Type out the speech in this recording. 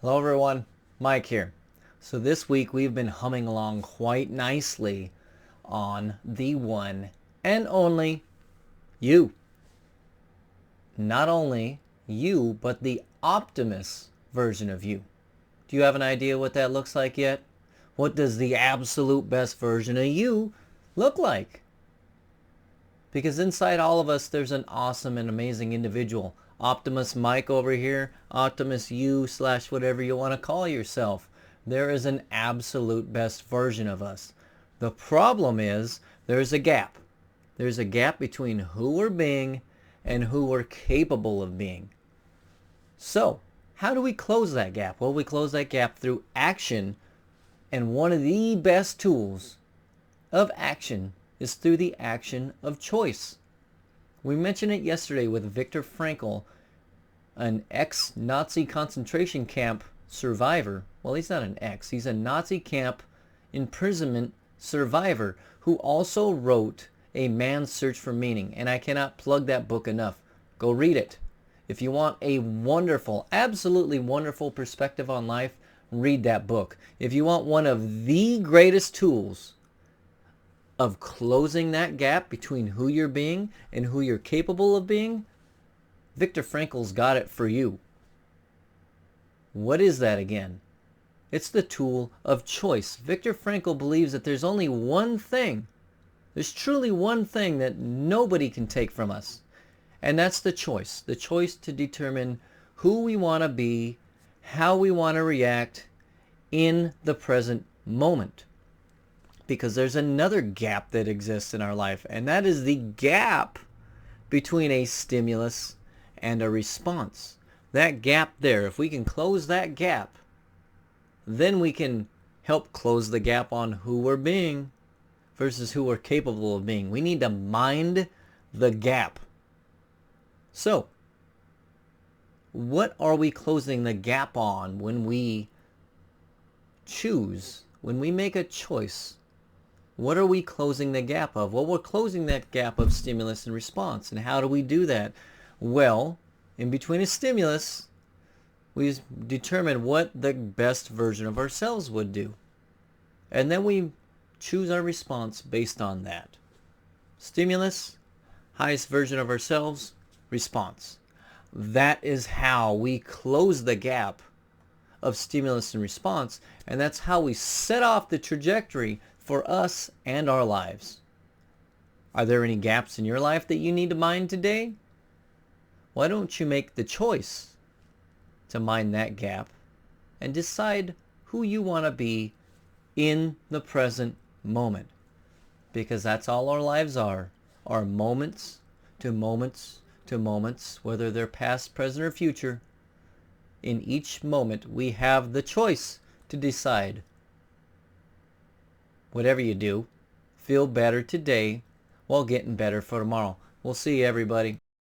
Hello everyone, Mike here. So this week we've been humming along quite nicely on the one and only you. Not only you, but the Optimus version of you. Do you have an idea what that looks like yet? What does the absolute best version of you look like? Because inside all of us there's an awesome and amazing individual. Optimus Mike over here, Optimus you / whatever you want to call yourself. There is an absolute best version of us. The problem is there's a gap. There's a gap between who we're being and who we're capable of being. So, how do we close that gap? Well, we close that gap through action, and one of the best tools of action is through the action of choice. We mentioned it yesterday with Viktor Frankl, an ex-Nazi concentration camp survivor. Well, he's not an ex. He's a Nazi camp imprisonment survivor who also wrote A Man's Search for Meaning. And I cannot plug that book enough. Go read it. If you want a wonderful, absolutely wonderful perspective on life, read that book. If you want one of the greatest tools of closing that gap between who you're being and who you're capable of being, Viktor Frankl's got it for you. What is that again? It's the tool of choice. Viktor Frankl believes that there's only one thing, there's truly one thing that nobody can take from us, and that's the choice to determine who we want to be, how we want to react in the present moment. Because there's another gap that exists in our life, and that is the gap between a stimulus and a response. That gap there, if we can close that gap, then we can help close the gap on who we're being versus who we're capable of being. We need to mind the gap. So, what are we closing the gap on when we choose, when we make a choice? What are we closing the gap of? Well, we're closing that gap of stimulus and response. And how do we do that? Well, in between a stimulus, we determine what the best version of ourselves would do. And then we choose our response based on that. Stimulus, highest version of ourselves, response. That is how we close the gap of stimulus and response. And that's how we set off the trajectory for us and our lives. Are there any gaps in your life that you need to mind today? Why don't you make the choice to mind that gap and decide who you want to be in the present moment? Because that's all our lives are moments to moments to moments, whether they're past, present, or future. In each moment, we have the choice to decide. Whatever you do, feel better today while getting better for tomorrow. We'll see you, everybody.